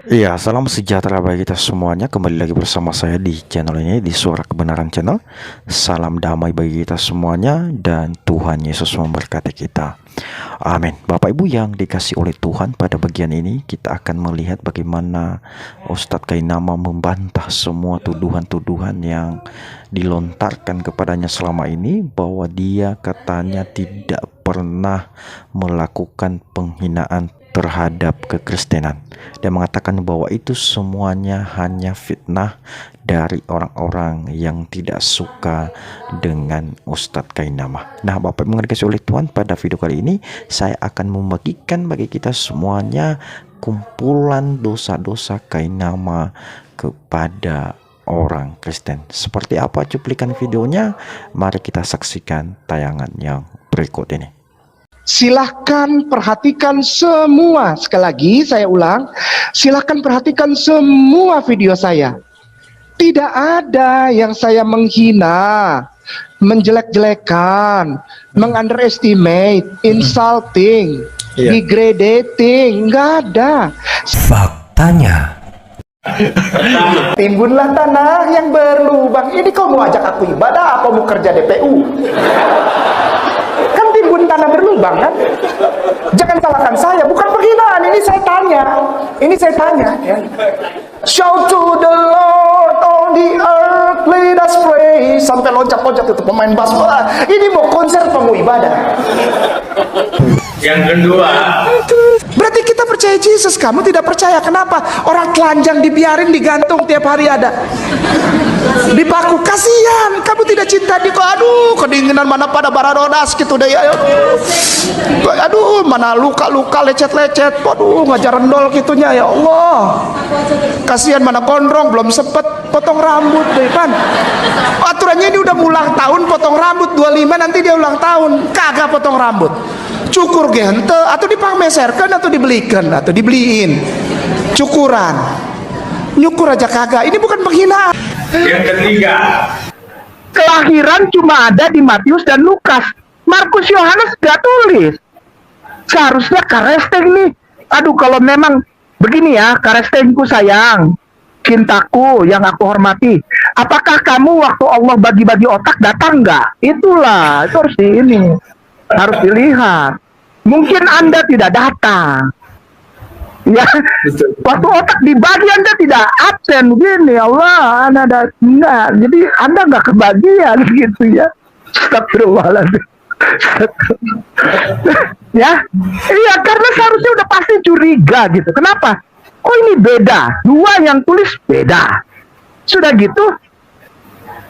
Iya, salam sejahtera bagi kita semuanya. Kembali lagi bersama saya di channel ini, di Suara Kebenaran Channel. Salam damai bagi kita semuanya dan Tuhan Yesus memberkati kita. Amin. Bapak Ibu yang dikasih oleh Tuhan, pada bagian ini kita akan melihat bagaimana Ustadz Kainama membantah semua tuduhan-tuduhan yang dilontarkan kepadanya selama ini, bahwa dia katanya tidak pernah melakukan penghinaan terhadap kekristenan. Dia mengatakan bahwa itu semuanya hanya fitnah dari orang-orang yang tidak suka dengan Ustadz Kainama. Nah, Bapak Ibu yang dikasihi oleh Tuhan, pada video kali ini saya akan membagikan bagi kita semuanya kumpulan dosa-dosa Kainama kepada orang Kristen. Seperti apa cuplikan videonya? Mari kita saksikan tayangan yang berikut ini. Silahkan perhatikan semua, sekali lagi saya ulang, silahkan perhatikan semua video saya. Tidak ada yang saya menghina, menjelek-jelekan, mengunderestimate, insulting, degrading, nggak ada. Faktanya, Timbunlah tanah yang berlubang. Ini kau mau ajak aku ibadah apa mau kerja DPU? Kan timbun tanah berlubang kan? Jangan salahkan saya, bukan penghinaan. Ini saya tanya. Ini saya tanya. Ya. Shout to the Lord on the earth, let us pray. Sampai loncat-loncat itu pemain bass. Ini mau konser apa mau ibadah? Yang kedua, Berarti kita percaya Yesus, kamu tidak percaya. Kenapa? Orang telanjang dibiarin digantung tiap hari ada. Dipaku, kasihan. Kamu tidak cinta di kok. Aduh, kedinginan mana pada baradonas gitu deh. Aduh, mana luka-luka lecet-lecet. Waduh, ngajar rendol gitunya ya Allah. Kasihan mana gondrong belum sempet potong rambut deh kan. Aturannya ini udah ulang tahun potong rambut 25, nanti dia ulang tahun kagak potong rambut. Cukur gente atau dipameserkan atau dibelikan atau dibeliin cukuran, nyukur aja kagak. Ini bukan penghinaan. yang ketiga, Kelahiran cuma ada di Matius dan Lukas. Markus, Yohanes gak tulis. Seharusnya Karesteng nih. Aduh, kalau memang begini ya, Karestengku sayang, cintaku yang aku hormati, apakah kamu waktu Allah bagi-bagi otak datang nggak? Itulah, itu harus harus dilihat. Mungkin Anda tidak datang. Ya, waktu otak dibagi Anda tidak absen begini, Allah, Anda ada enggak, jadi Anda nggak kebagian gitu ya. Astagfirullahaladzim. Ya, iya, karena seharusnya udah pasti curiga gitu. Kenapa? Oh, ini beda, dua yang tulis beda. Sudah gitu,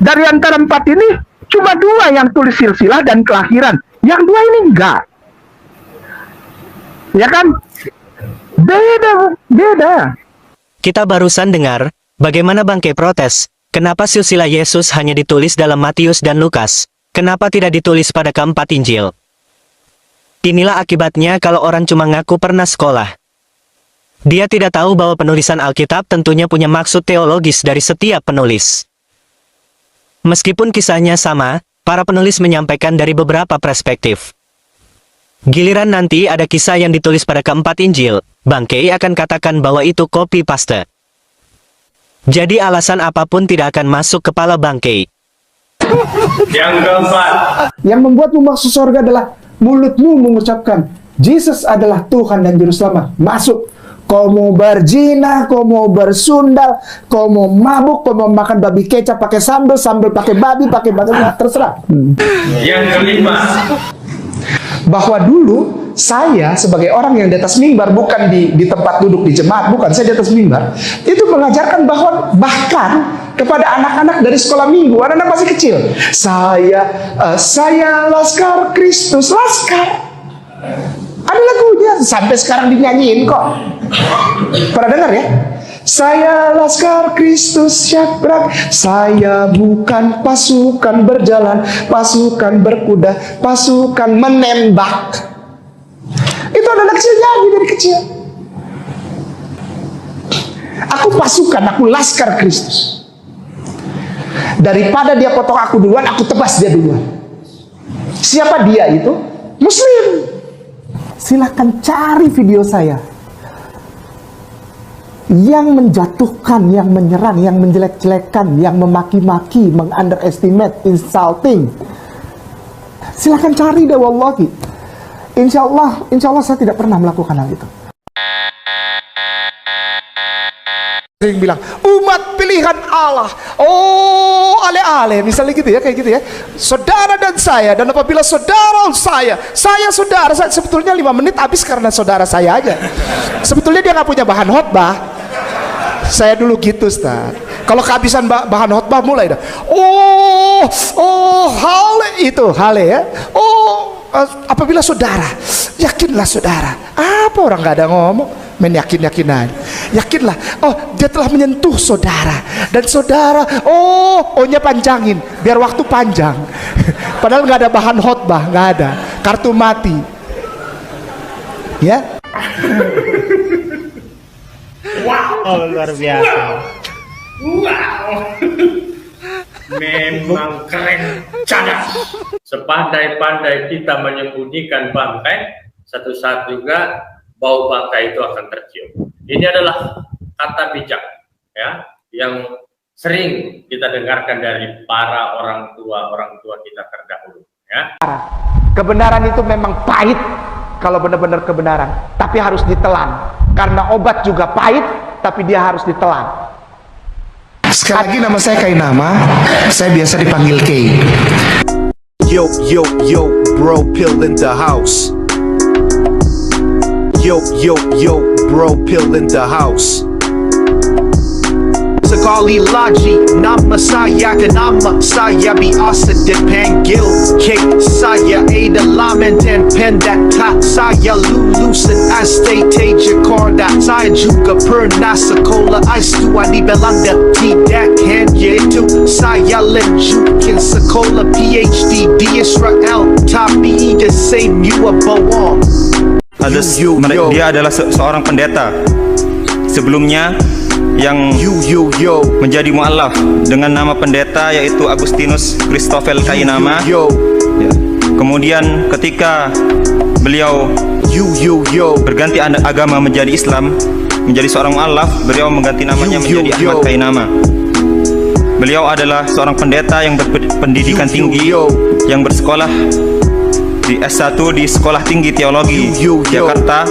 dari antara empat ini cuma dua yang tulis silsilah dan kelahiran, yang dua ini enggak. Ya kan? Beda. Kita barusan dengar bagaimana Bangke protes, kenapa silsilah Yesus hanya ditulis dalam Matius dan Lukas, kenapa tidak ditulis pada keempat Injil. Inilah akibatnya kalau orang cuma ngaku pernah sekolah. Dia tidak tahu bahwa penulisan Alkitab tentunya punya maksud teologis dari setiap penulis. Meskipun kisahnya sama, para penulis menyampaikan dari beberapa perspektif. Giliran nanti ada kisah yang ditulis pada keempat Injil, Bangke akan katakan bahwa itu copy paste. Jadi alasan apapun tidak akan masuk kepala Bangke. yang keempat, Yang membuatmu masuk surga adalah mulutmu mengucapkan Yesus adalah Tuhan dan Juru Selamat. Masuk. Kau mau berzina, kau mau bersundal, kau mau mabuk, kau mau makan babi kecap pakai sambal pakai babi, terserah. yang kelima, Bahwa dulu saya sebagai orang yang di atas mimbar, bukan di tempat duduk di jemaat, bukan, saya di atas mimbar, itu mengajarkan bahwa bahkan kepada anak-anak dari sekolah minggu, anak-anak masih kecil, saya Laskar Kristus, Laskar. Ada lagunya, sampai sekarang dinyanyiin kok. Pernah dengar ya? Saya Laskar Kristus Syakrak, saya bukan pasukan berjalan, pasukan berkuda, pasukan menembak. Itu anak kecil nyanyi dari kecil. Aku pasukan, aku Laskar Kristus. Daripada dia potong aku duluan, aku tebas dia duluan. Siapa dia itu? Muslim. Silahkan cari video saya. yang menjatuhkan, yang menyerang, yang menjelek-jelekan, yang memaki-maki, mengunderestimate, insulting, silahkan cari deh, wallahi. Insya Allah saya tidak pernah melakukan hal itu. Sering bilang, umat pilihan Allah. Oh, ale-ale, misalnya gitu ya, kayak gitu ya. Saudara dan saya, dan apabila saudara saya saudara, saya sebetulnya 5 menit habis karena saudara saya aja. Sebetulnya dia nggak punya bahan khotbah. Saya dulu gitu, Ustaz. Kalau kehabisan bahan khotbah mulai dah. Hale ya. Apabila saudara, yakinlah saudara. Apa orang nggak ada ngomong? Main yakin-yakinan. Yakinlah, dia telah menyentuh saudara. Dan saudara, nya panjangin biar waktu panjang. Padahal nggak ada bahan khotbah, nggak ada. Kartu mati. Ya. Wow, luar biasa. Wow. Memang keren, cadang. Sepandai-pandai kita menyembunyikan bangkai, satu saat juga bau bangkai itu akan tercium. Ini adalah kata bijak, ya, yang sering kita dengarkan dari para orang tua kita terdahulu, ya. Kebenaran itu memang pahit kalau benar-benar kebenaran, tapi harus ditelan. Karena obat juga pahit, tapi dia harus ditelan. Sekali lagi, nama saya Kainama, saya biasa dipanggil Kay. Yo, bro, pill in the house. Yo, bro, pill in the house. Sekali lagi nama saya, kenapa saya biasa dipanggil K. Saya adalah mantan pendeta, saya lulusan STT Jakarta. Saya juga pernah sekolah S2 di Belanda. Tidak hanya itu, saya lanjutkan sekolah PhD di Israel. Tapi the same you are bohong. Dia adalah seorang pendeta sebelumnya yang menjadi mu'alaf dengan nama pendeta yaitu Agustinus Christoffel Kainama. Ya. Kemudian ketika beliau berganti agama menjadi Islam, menjadi seorang mu'alaf, beliau mengganti namanya menjadi Ahmad Kainama. Beliau adalah seorang pendeta yang berpendidikan tinggi, yang bersekolah di S1 di Sekolah Tinggi Teologi Jakarta.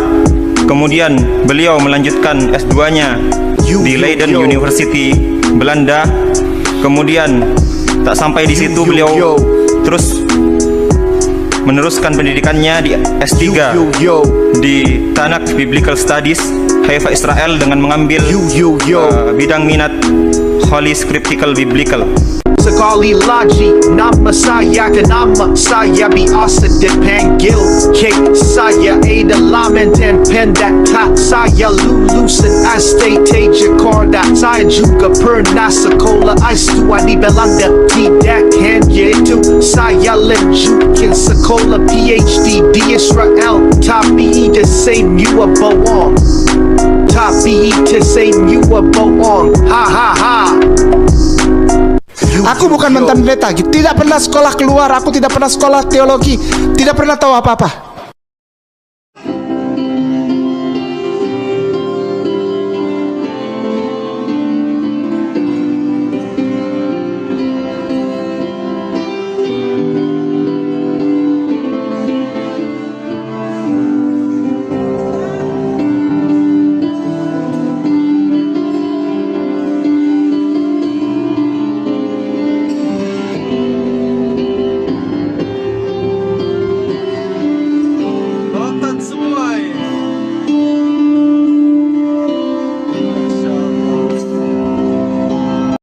Kemudian beliau melanjutkan S2-nya di Leiden University Belanda. Kemudian tak sampai di situ, beliau terus meneruskan pendidikannya di S3 di Tanakh Biblical Studies Haifa Israel dengan mengambil bidang minat Holy Scriptural Biblical. Sekali lagi nama saya, kenapa saya biasa dipanggil K. Saya adalah mantan pendeta, saya lulusan STT Jakarta. Saya juga pernah sekolah S2 di Belanda. Tidak hanya itu, saya lanjutkan sekolah PhD di Israel. Tapi the same you are bohong. Tapi the same you are bohong. Ha ha ha. Aku bukan mantan pendeta, tidak pernah sekolah keluar, aku tidak pernah sekolah teologi, tidak pernah tahu apa-apa.